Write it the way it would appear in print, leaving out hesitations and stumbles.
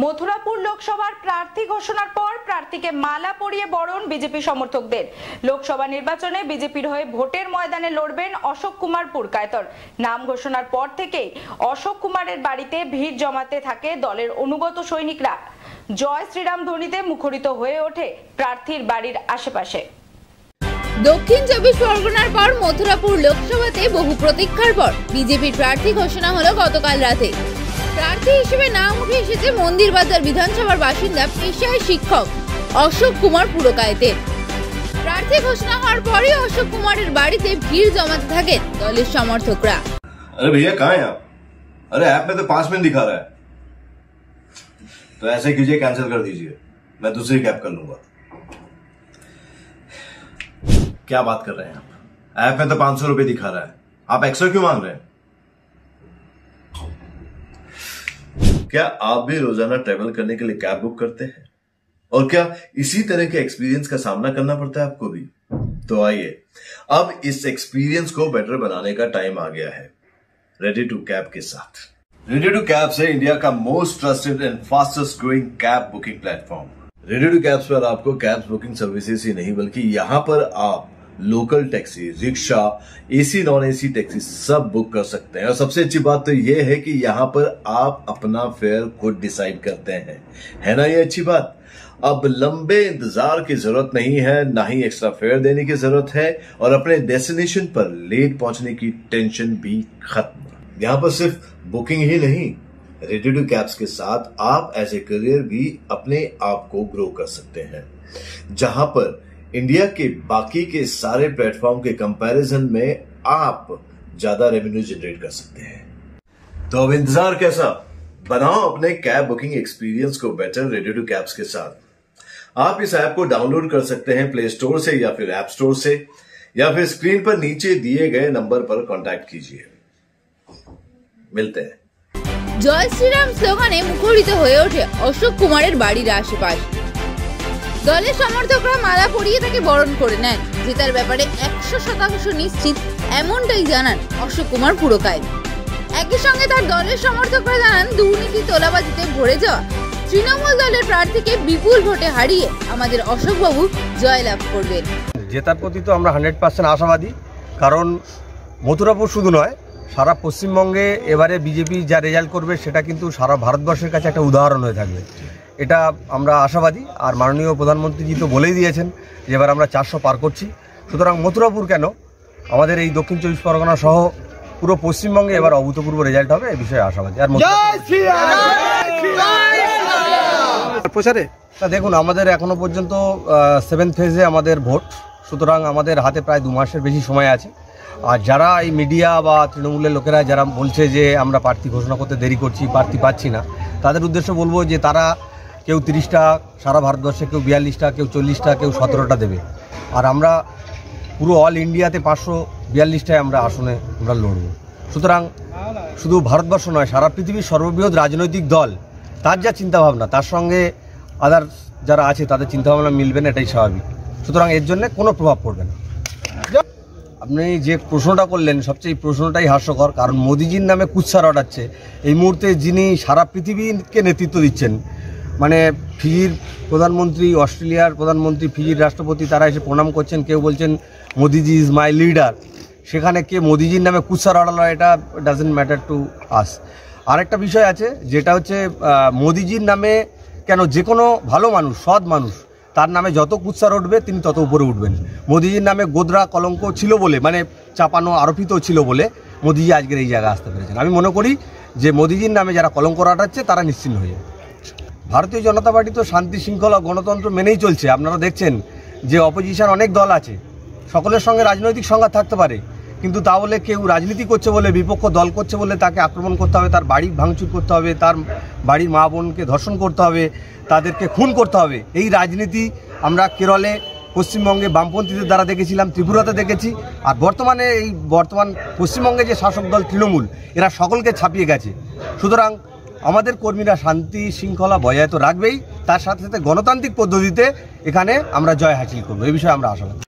মথুরাপুর লোকসভার প্রার্থী ঘোষণার পর প্রার্থীকে মালা পরিয়ে বরণ বিজেপি সমর্থকদের। লোকসভা নির্বাচনে বিজেপির হয়ে ভোটের ময়দানে লড়বেন অশোক কুমার পুরকায়তর। নাম ঘোষণার পর থেকেই অশোক কুমারের বাড়িতে ভিড় জমাতে থাকে দলের অনুগত সৈনিকরা। জয় শ্রীরাম ধ্বনিতে মুখরিত হয়ে ওঠে প্রার্থীর বাড়ির আশেপাশে। দক্ষিণ 24 পরগনার পর মথুরাপুর লোকসভাতে বহু প্রতীক্ষার পর বিজেপির প্রার্থী ঘোষণা হলো গতকাল রাতে। প্রার্থী হিসেবে নাম উঠে এসেছে মন্দিরবাজার বিধানসভার বাসিন্দা পেশায় শিক্ষক অশোক কুমার পুরকায়তের। প্রার্থী ঘোষণা হওয়ার পরে অশোক কুমারের বাড়িতে ভিড় জমাতে থাকেন দলের সমর্থকরা। अरे भैया कहाँ हैं आप? अरे ऐप में तो 5 मिनट दिखा रहा है। तो ऐसे कीजिए, कैंसिल कर दीजिए, मैं दूसरी कैब कर लूंगा। क्या बात कर रहे हैं आप? ऐप में तो 500 रुपए दिखा रहा है, आप एक्स्ट्रा क्यों मांग रहे हैं? क्या आप भी रोजाना ट्रेवल करने के लिए कैब बुक करते हैं? और क्या इसी तरह के एक्सपीरियंस का सामना करना पड़ता है आपको भी? तो आइए, अब इस एक्सपीरियंस को बेटर बनाने का टाइम आ गया है रेडी टू कैब के साथ। रेडी टू कैब से इंडिया का most trusted and fastest growing cab booking platform. Ready to cabs पर आपको कैब बुकिंग सर्विसेज ही नहीं बल्कि यहाँ पर आप local taxi, rickshaw, AC non AC taxi सब बुक कर सकते हैं। और सबसे अच्छी बात तो ये है कि यहाँ पर आप अपना फेयर खुद डिसाइड करते हैं, है ना ये अच्छी बात। अब लंबे इंतजार की जरूरत नहीं है, ना ही एक्स्ट्रा फेयर देने की जरूरत है, और अपने डेस्टिनेशन पर लेट पहुंचने की टेंशन भी खत्म। यहाँ पर सिर्फ बुकिंग ही नहीं, रेडी टू कैब्स के साथ आप एज ए करियर भी अपने आप को ग्रो कर सकते हैं, जहां पर इंडिया के बाकी के सारे प्लेटफॉर्म के कंपैरिजन में आप ज्यादा रेवेन्यू जनरेट कर सकते हैं। तो अब इंतजार कैसा, बनाओ अपने कैब बुकिंग एक्सपीरियंस को बेटर रेडी टू कैब्स के साथ। आप इस ऐप को डाउनलोड कर सकते हैं प्ले स्टोर से या फिर ऐप स्टोर से, या फिर स्क्रीन पर नीचे दिए गए नंबर पर कॉन्टैक्ट कीजिए। मिलते हैं। জয় শ্রীরাম স্লোগানে মুখরিত হয়ে ওঠে অশোক কুমারের বাড়ির আশেপাশ। দলের সমর্থকরা মালা পরিয়ে তাকে বরণ করে নেন। জেতার ব্যাপারে 100% নিশ্চিত এমনটাই জানান অশোক কুমার পুরকায়ত। একই সঙ্গে তার দলের সমর্থকরা জানান দুর্নীতি তোলাবাজিতে ভরে যাওয়া তৃণমূল দলের প্রার্থীকে বিপুল ভোটে হারিয়ে আমাদের অশোকবাবু জয়লাভ করবেন। জেতার প্রতি তো আমরা 100% আশাবাদী, কারণ মথুরাপুর শুধু নয়, সারা পশ্চিমবঙ্গে এবারে বিজেপি যা রেজাল্ট করবে সেটা কিন্তু সারা ভারতবর্ষের কাছে একটা উদাহরণ হয়ে থাকবে, এটা আমরা আশাবাদী। আর মাননীয় প্রধানমন্ত্রীজি তো বলেই দিয়েছেন যে এবার আমরা 400 পার করছি। সুতরাং মথুরাপুর কেন, আমাদের এই দক্ষিণ 24 পরগনা সহ পুরো পশ্চিমবঙ্গে এবার অভূতপূর্ব রেজাল্ট হবে, এই বিষয়ে আশাবাদী। আর প্রচারে তা দেখুন, আমাদের এখনো পর্যন্ত 7th ফেজে আমাদের ভোট, সুতরাং আমাদের হাতে প্রায় 2 মাসের বেশি সময় আছে। আর যারা এই মিডিয়া বা তৃণমূলের লোকেরা যারা বলছে যে আমরা প্রার্থী ঘোষণা করতে দেরি করছি, প্রার্থী পাচ্ছি না, তাদের উদ্দেশ্যে বলবো যে তারা কেউ 30টা সারা ভারতবর্ষে, কেউ 42টা, কেউ 40টা, কেউ 17টা দেবে। আর আমরা পুরো অল ইন্ডিয়াতে 542টায় আমরা আসনে আমরা লড়ব। সুতরাং শুধু ভারতবর্ষ নয়, সারা পৃথিবীর সর্ববৃহৎ রাজনৈতিক দল তার যা চিন্তাভাবনা, তার সঙ্গে আদার যারা আছে তাদের চিন্তাভাবনা মিলবে না, এটাই স্বাভাবিক। সুতরাং এর জন্য কোনো প্রভাব পড়বে না। আপনি যে প্রশ্নটা করলেন, সবচেয়ে প্রশ্নটাই হাস্যকর, কারণ মোদিজির নামে কুৎসা রটাচ্ছে এই মুহূর্তে যিনি সারা পৃথিবীকে নেতৃত্ব দিচ্ছেন, মানে ফিজির প্রধানমন্ত্রী, অস্ট্রেলিয়ার প্রধানমন্ত্রী, ফিজির রাষ্ট্রপতি, তারা এসে প্রণাম করছেন, কেউ বলছেন মোদিজি ইজ মাই লিডার। সেখানে কে মোদিজির নামে কুৎসা রটালো, এটা ডাজেন্ট ম্যাটার টু আস। আরেকটা বিষয় আছে, যেটা হচ্ছে মোদিজির নামে কেন, যে কোনো ভালো মানুষ, সৎ মানুষ, তার নামে যত কুৎসা উঠবে তিনি তত উপরে উঠবেন। মোদিজির নামে গোদরা কলঙ্ক ছিল বলে, মানে চাপানো আরোপিত ছিল বলে মোদিজি আজকের এই জায়গায় আসতে পেরেছেন। আমি মনে করি যে মোদিজির নামে যারা কলঙ্ক রটাচ্ছে তারা নিশ্চিন্ন হয়ে যাবে। ভারতীয় জনতা পার্টি তো শান্তি শৃঙ্খলা গণতন্ত্র মেনেই চলছে। আপনারা দেখছেন যে অপোজিশন অনেক দল আছে, সকলের সঙ্গে রাজনৈতিক সংঘাত থাকতে পারে, কিন্তু তা বলে কেউ রাজনীতি করছে বলে, বিপক্ষ দল করছে বলে তাকে আক্রমণ করতে হবে, তার বাড়ি ভাঙচুর করতে হবে, তার বাড়ির মা বোনকে ধর্ষণ করতে হবে, তাদেরকে খুন করতে হবে, এই রাজনীতি আমরা কেরলে, পশ্চিমবঙ্গে বামপন্থীদের দ্বারা দেখেছিলাম, ত্রিপুরাতে দেখেছি। আর বর্তমান পশ্চিমবঙ্গে যে শাসক দল তৃণমূল, এরা সকলকে ছাপিয়ে গেছে। সুতরাং আমাদের কর্মীরা শান্তি শৃঙ্খলা বজায় তো রাখবেই, তার সাথে সাথে গণতান্ত্রিক পদ্ধতিতে এখানে আমরা জয় হাসিল করবো, এই বিষয়ে আমরা আশাবাদী।